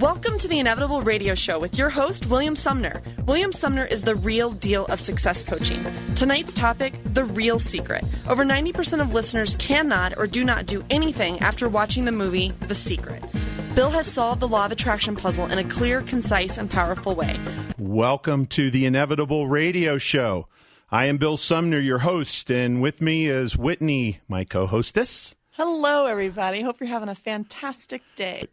Welcome to the Inevitable Radio Show with your host, William Sumner. William Sumner is the real deal of success coaching. Tonight's topic, the real secret. Over 90% of listeners cannot or do not do anything after watching the movie The Secret. Bill has solved the law of attraction puzzle in a clear, concise, and powerful way. Welcome to the Inevitable Radio Show. I am Bill Sumner, your host, and with me is Whitney, my co-hostess. Hello, everybody. Hope you're having a fantastic day.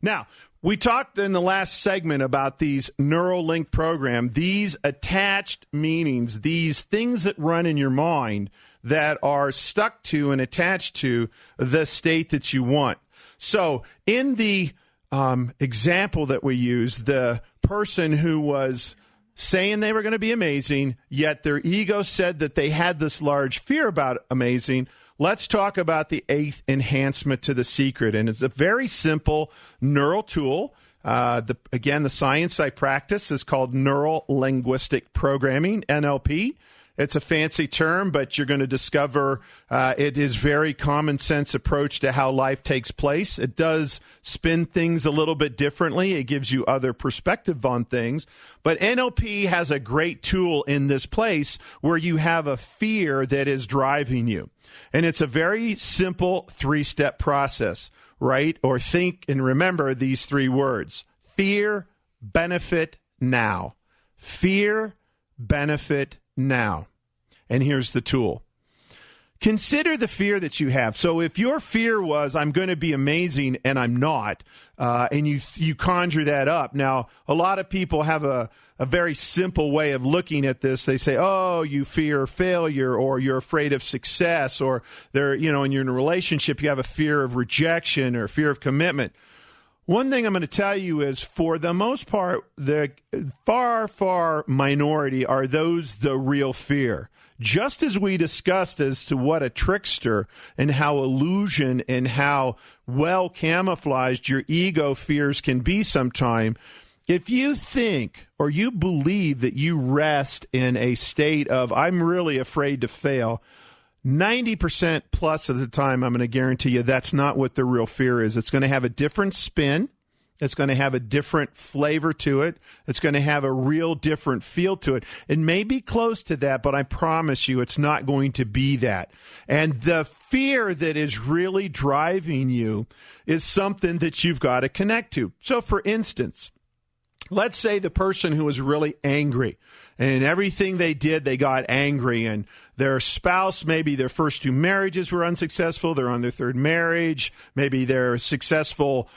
Now, we talked in the last segment about these Neuralink program, these attached meanings, these things that run in your mind that are stuck to and attached to the state that you want. So in the example that we used, the person who was saying they were going to be amazing, yet their ego said that they had this large fear about amazing. Let's talk about the eighth enhancement to The Secret. And it's a very simple neural tool. Again, the science I practice is called Neural Linguistic Programming, NLP. It's a fancy term, but you're going to discover it is very common sense approach to how life takes place. It does spin things a little bit differently. It gives you other perspective on things. But NLP has a great tool in this place where you have a fear that is driving you. And it's a very simple three-step process, right? Or think and remember these three words: fear, benefit, now. Fear, benefit, now. And here's the tool. Consider the fear that you have. So if your fear was, I'm going to be amazing and I'm not, and you conjure that up. Now, a lot of people have a very simple way of looking at this. They say, oh, you fear failure, or you're afraid of success, or and you're in a relationship, you have a fear of rejection or fear of commitment. One thing I'm going to tell you is, for the most part, the far minority are those the real fear. Just as we discussed as to what a trickster and how illusion and how well camouflaged your ego fears can be sometime, if you think or you believe that you rest in a state of, I'm really afraid to fail, 90% plus of the time, I'm going to guarantee you that's not what the real fear is. It's going to have a different spin. It's going to have a different flavor to it. It's going to have a real different feel to it. It may be close to that, but I promise you it's not going to be that. And the fear that is really driving you is something that you've got to connect to. So, for instance, let's say the person who was really angry, and everything they did, they got angry, and their spouse, maybe their first two marriages were unsuccessful, they're on their third marriage, maybe they're a successful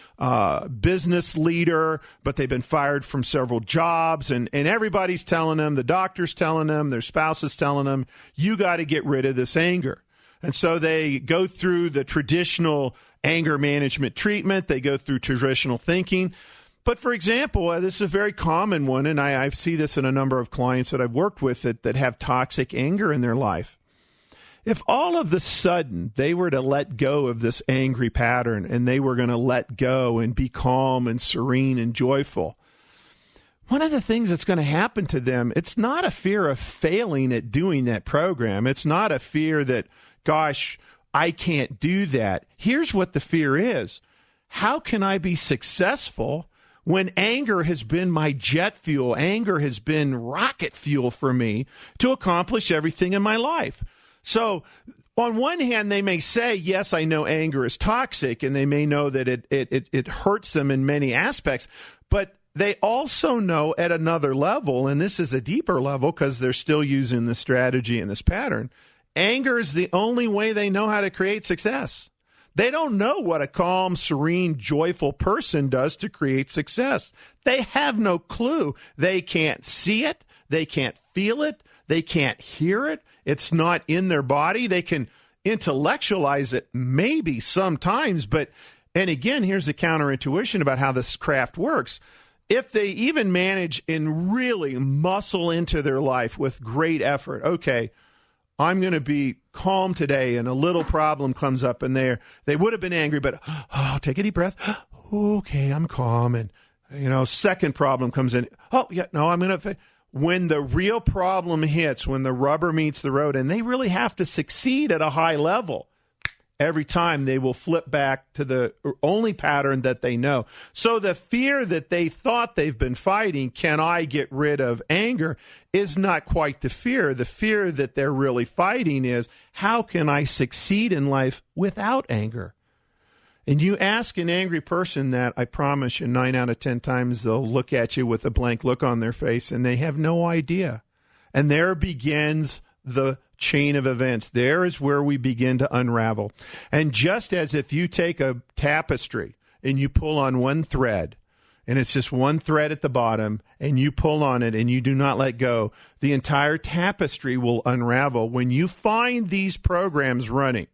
business leader, but they've been fired from several jobs, and everybody's telling them, the doctor's telling them, their spouse is telling them, you got to get rid of this anger. And so they go through the traditional anger management treatment, they go through traditional thinking. But for example, this is a very common one, and I see this in a number of clients that I've worked with that have toxic anger in their life. If all of a sudden they were to let go of this angry pattern and they were going to let go and be calm and serene and joyful, one of the things that's going to happen to them, it's not a fear of failing at doing that program. It's not a fear that, gosh, I can't do that. Here's what the fear is. How can I be successful when anger has been my jet fuel? Anger has been rocket fuel for me to accomplish everything in my life. So on one hand, they may say, yes, I know anger is toxic, and they may know that it hurts them in many aspects, but they also know at another level, and this is a deeper level because they're still using this strategy and this pattern, anger is the only way they know how to create success. They don't know what a calm, serene, joyful person does to create success. They have no clue. They can't see it. They can't feel it. They can't hear it. It's not in their body. They can intellectualize it maybe sometimes, and again, here's the counterintuition about how this craft works. If they even manage and really muscle into their life with great effort, okay, I'm going to be calm today, and a little problem comes up, and they would have been angry, but take a deep breath. Okay, I'm calm, and second problem comes in. Oh yeah, no, I'm going to. When the real problem hits, when the rubber meets the road, and they really have to succeed at a high level, every time they will flip back to the only pattern that they know. So the fear that they thought they've been fighting, can I get rid of anger, is not quite the fear. The fear that they're really fighting is, how can I succeed in life without anger? And you ask an angry person that, I promise you 9 out of 10 times they'll look at you with a blank look on their face and they have no idea. And there begins the chain of events. There is where we begin to unravel. And just as if you take a tapestry and you pull on one thread, and it's just one thread at the bottom, and you pull on it and you do not let go, the entire tapestry will unravel. When you find these programs running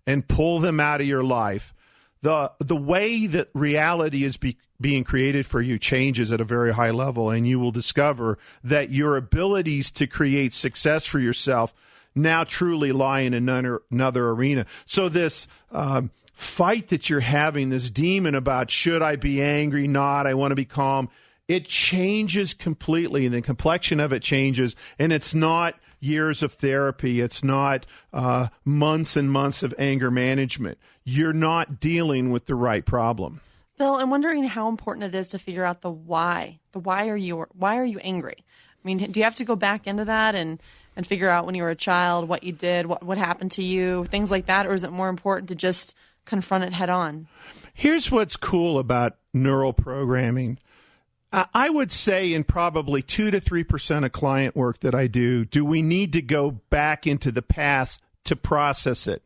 and pull them out of your life, the way that reality is being created for you changes at a very high level, and you will discover that your abilities to create success for yourself now truly lie in another arena. So this fight that you're having, this demon about, should I be angry, not, I want to be calm, it changes completely, and the complexion of it changes, and it's not years of therapy. It's not months and months of anger management. You're not dealing with the right problem. Bill, I'm wondering how important it is to figure out the why. Why are you angry? I mean, do you have to go back into that and figure out when you were a child what you did, what happened to you, things like that? Or is it more important to just confront it head on? Here's what's cool about neural programming. I would say in probably 2 to 3% of client work that I do we need to go back into the past to process it.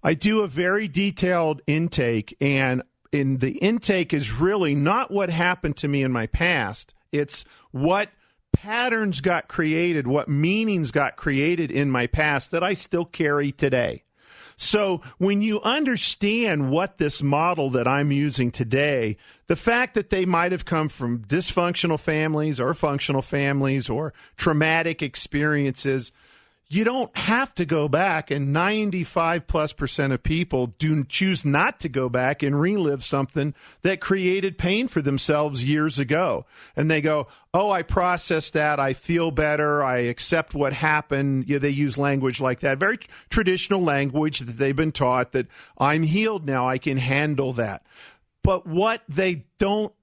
I do a very detailed intake, and in the intake is really not what happened to me in my past. It's what patterns got created, what meanings got created in my past that I still carry today. So when you understand what this model that I'm using today, the fact that they might have come from dysfunctional families or functional families or traumatic experiences, you don't have to go back, and 95+% of people choose not to go back and relive something that created pain for themselves years ago. And they go, oh, I processed that, I feel better, I accept what happened. Yeah, they use language like that, very traditional language that they've been taught, that I'm healed now, I can handle that. But what they don't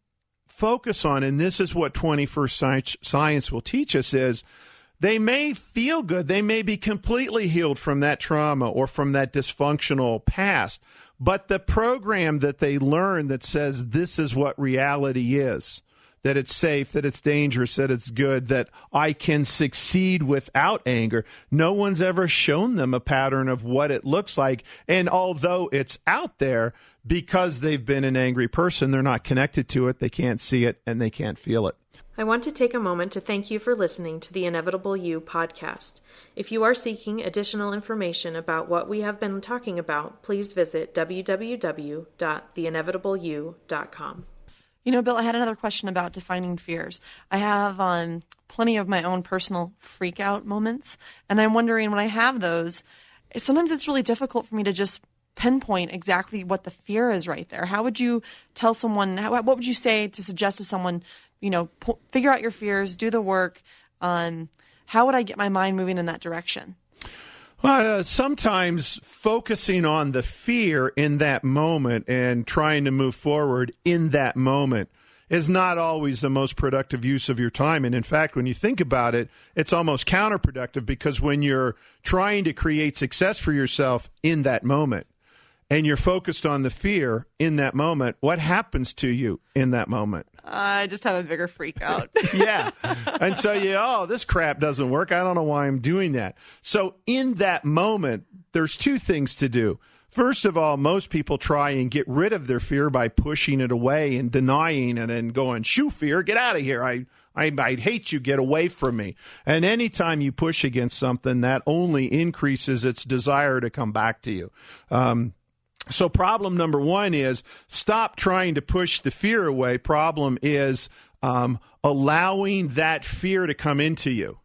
focus on, and this is what 21st science will teach us, is they may feel good. They may be completely healed from that trauma or from that dysfunctional past. But the program that they learn that says this is what reality is, that it's safe, that it's dangerous, that it's good, that I can succeed without anger, no one's ever shown them a pattern of what it looks like. And although it's out there, because they've been an angry person, they're not connected to it, they can't see it, and they can't feel it. I want to take a moment to thank you for listening to the Inevitable You podcast. If you are seeking additional information about what we have been talking about, please visit www.theinevitableyou.com. You know, Bill, I had another question about defining fears. I have plenty of my own personal freak out moments, and I'm wondering, when I have those, sometimes it's really difficult for me to just pinpoint exactly what the fear is right there. How would you tell someone, what would you say to suggest to someone, you know, figure out your fears, do the work? How would I get my mind moving in that direction? Well, sometimes focusing on the fear in that moment and trying to move forward in that moment is not always the most productive use of your time. And in fact, when you think about it, it's almost counterproductive, because when you're trying to create success for yourself in that moment and you're focused on the fear in that moment, what happens to you in that moment? I just have a bigger freak out. Yeah. And so this crap doesn't work. I don't know why I'm doing that. So in that moment, there's two things to do. First of all, most people try and get rid of their fear by pushing it away and denying it and going, shoo, fear, get out of here. I hate you. Get away from me. And anytime you push against something, that only increases its desire to come back to you. So problem number one is stop trying to push the fear away. Problem is allowing that fear to come into you.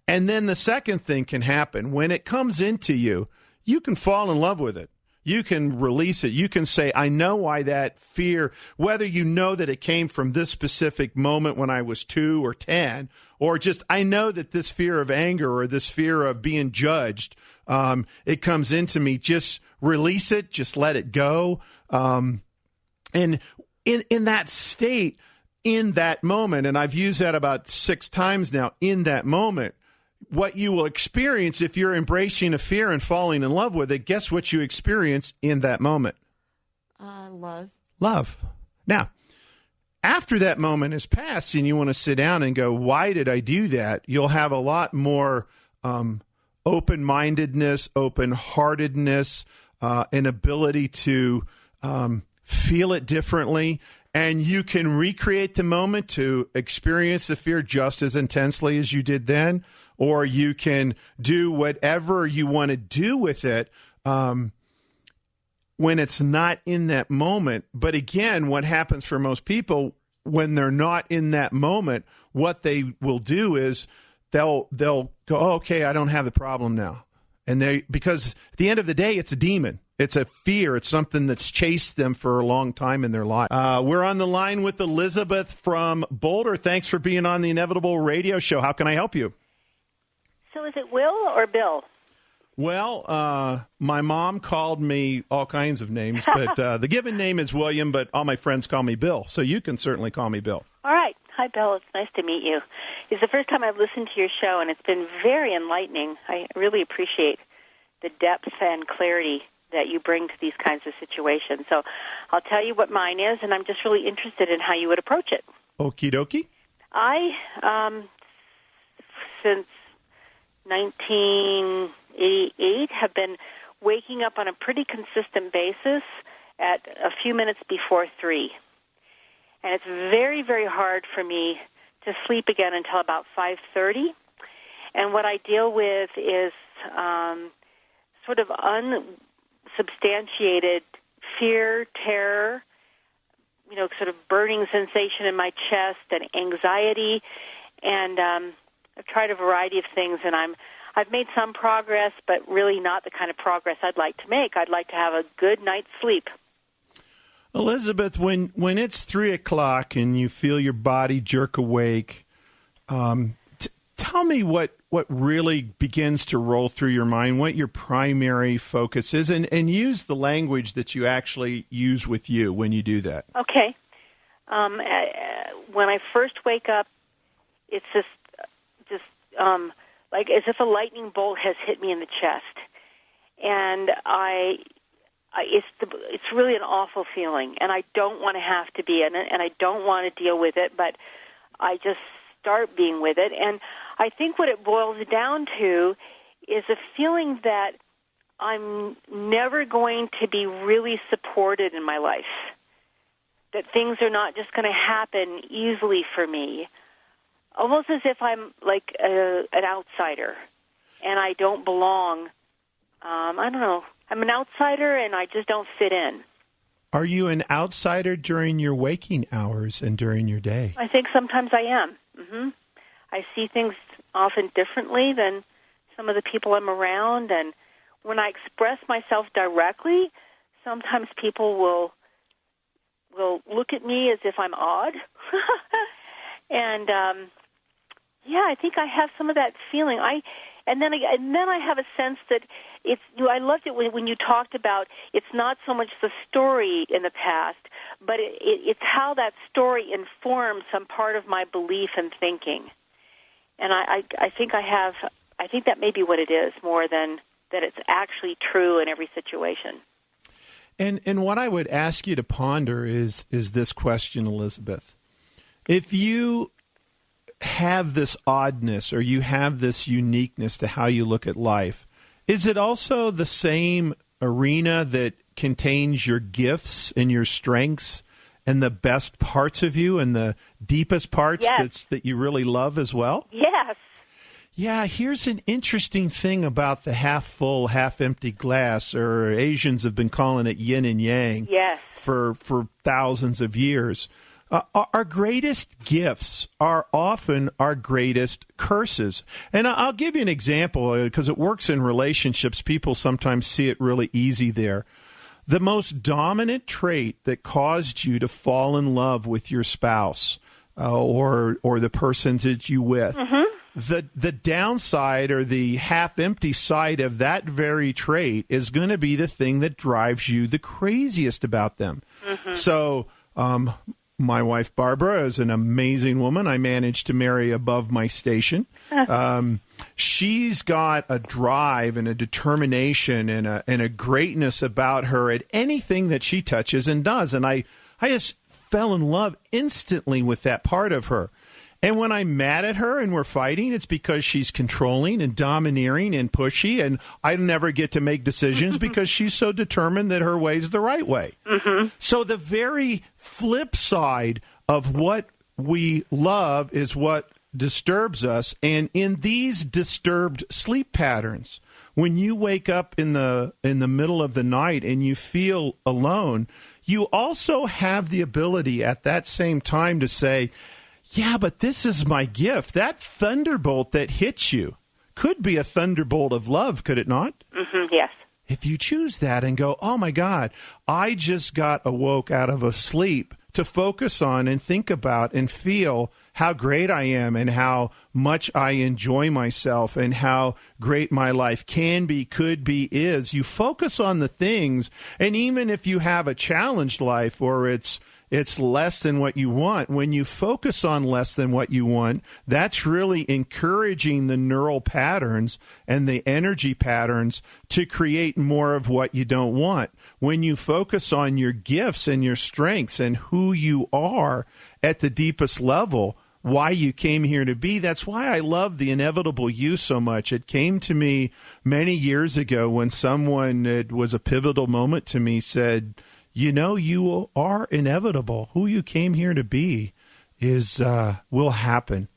And then the second thing can happen. When it comes into you, you can fall in love with it. You can release it. You can say, I know why that fear, whether you know that it came from this specific moment when I was 2 or 10, or just I know that this fear of anger or this fear of being judged, it comes into me. Just release it. Just let it go. And in that state, in that moment, and I've used that about 6 times now, in that moment, what you will experience if you're embracing a fear and falling in love with it, guess what you experience in that moment? Love. Love. Now, after that moment has passed and you want to sit down and go, why did I do that? You'll have a lot more open-mindedness, open-heartedness, an ability to feel it differently. And you can recreate the moment to experience the fear just as intensely as you did then, or you can do whatever you want to do with it when it's not in that moment. But again, what happens for most people when they're not in that moment, what they will do is they'll go, oh, okay, I don't have the problem now. And because at the end of the day, it's a demon. It's a fear. It's something that's chased them for a long time in their life. We're on the line with Elizabeth from Boulder. Thanks for being on the Inevitable Radio Show. How can I help you? So is it Will or Bill? Well, my mom called me all kinds of names, but the given name is William, but all my friends call me Bill. So you can certainly call me Bill. All right. Hi, Bill. It's nice to meet you. It's the first time I've listened to your show, and it's been very enlightening. I really appreciate the depth and clarity that you bring to these kinds of situations. So I'll tell you what mine is, and I'm just really interested in how you would approach it. Okie dokie. I, since 1988, have been waking up on a pretty consistent basis at a few minutes before 3. And it's very, very hard for me to sleep again until about 5:30. And what I deal with is sort of unsubstantiated fear, terror, sort of burning sensation in my chest and anxiety. And I've tried a variety of things, and I've made some progress, but really not the kind of progress I'd like to make. I'd like to have a good night's sleep. Elizabeth, when it's 3 o'clock and you feel your body jerk awake, tell me what really begins to roll through your mind, what your primary focus is, and use the language that you actually use with you when you do that. Okay. When I first wake up, it's just like as if a lightning bolt has hit me in the chest, and it's really an awful feeling, and I don't want to have to be in it, and I don't want to deal with it, but I just start being with it. And I think what it boils down to is a feeling that I'm never going to be really supported in my life, that things are not just going to happen easily for me, almost as if I'm like an outsider and I don't belong. I don't know. I'm an outsider and I just don't fit in. Are you an outsider during your waking hours and during your day? I think sometimes I am. Mm-hmm. I see things often differently than some of the people I'm around, and when I express myself directly, sometimes people will look at me as if I'm odd. And I think I have some of that feeling. And then I have a sense that I loved it when you talked about it's not so much the story in the past, but it's how that story informs some part of my belief and thinking. And I think I think that may be what it is more than that it's actually true in every situation. And what I would ask you to ponder is this question, Elizabeth. If you have this oddness or you have this uniqueness to how you look at life, is it also the same arena that contains your gifts and your strengths and the best parts of you and the deepest parts that you really love as well? Yes. Yeah, here's an interesting thing about the half-full, half-empty glass, or Asians have been calling it yin and yang for thousands of years. Our greatest gifts are often our greatest curses. And I'll give you an example because it works in relationships. People sometimes see it really easy there. the most dominant trait that caused you to fall in love with your spouse or the person that you with. The downside or the half-empty side of that very trait is going to be the thing that drives you the craziest about them. So my wife, Barbara, is an amazing woman. I managed to marry above my station. She's got a drive and a determination and a greatness about her at anything that she touches and does. And I just fell in love instantly with that part of her. And when I'm mad at her and we're fighting, it's because she's controlling and domineering and pushy, and I never get to make decisions because she's so determined that her way is the right way. So the very flip side of what we love is what disturbs us. And in these disturbed sleep patterns, when you wake up in the middle of the night and you feel alone, you also have the ability at that same time to say, yeah, but this is my gift. That thunderbolt that hits you could be a thunderbolt of love, could it not? Yes. If you choose that and go, oh, my God, I just got awoke out of a sleep to focus on and think about and feel how great I am and how much I enjoy myself and how great my life can be, could be, is. You focus on the things, and even if you have a challenged life or it's less than what you want, when you focus on less than what you want, that's really encouraging the neural patterns and the energy patterns to create more of what you don't want. When you focus on your gifts and your strengths and who you are at the deepest level, why you came here to be, that's why I love The Inevitable You so much. It came to me many years ago when someone, it was a pivotal moment to me, said, you know, you are inevitable. Who you came here to be will happen.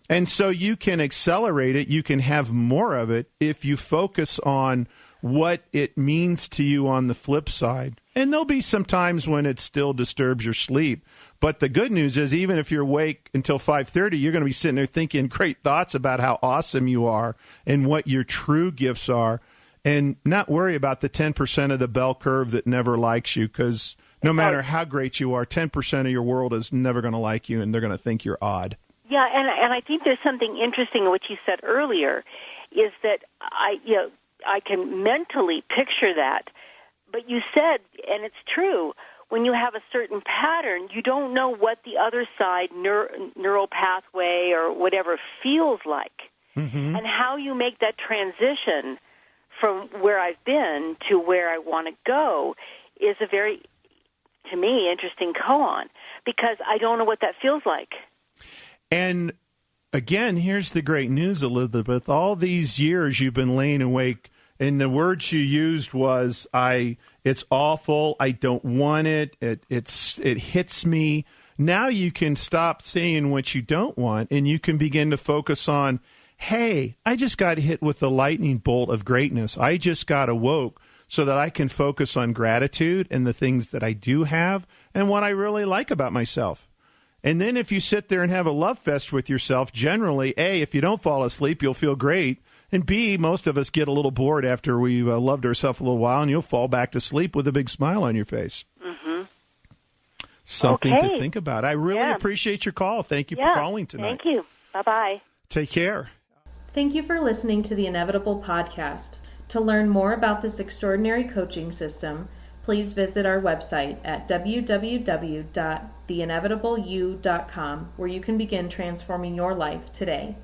And so you can accelerate it. You can have more of it if you focus on what it means to you on the flip side. And there'll be some times when it still disturbs your sleep. But the good news is, even if you're awake until 5:30, you're going to be sitting there thinking great thoughts about how awesome you are and what your true gifts are. And not worry about the 10% of the bell curve that never likes you, because no matter how great you are, 10% of your world is never going to like you, and they're going to think you're odd. Yeah, and I think there's something interesting in what you said earlier, is that I can mentally picture that. But you said, and it's true, when you have a certain pattern, you don't know what the other side, neural pathway or whatever, feels like. And how you make that transition from where I've been to where I want to go is a very, to me, interesting koan, because I don't know what that feels like. And again, here's the great news, Elizabeth. All these years you've been laying awake, and the word she used was, it's awful, I don't want it, it hits me. Now you can stop saying what you don't want, and you can begin to focus on, hey, I just got hit with the lightning bolt of greatness. I just got awoke so that I can focus on gratitude and the things that I do have and what I really like about myself. And then if you sit there and have a love fest with yourself, generally, A, if you don't fall asleep, you'll feel great. And B, most of us get a little bored after we've loved ourselves a little while, and you'll fall back to sleep with a big smile on your face. Something to think about. I really appreciate your call. Thank you for calling tonight. Thank you. Bye-bye. Take care. Thank you for listening to the Inevitable Podcast. To learn more about this extraordinary coaching system, please visit our website at www.theinevitableyou.com, where you can begin transforming your life today.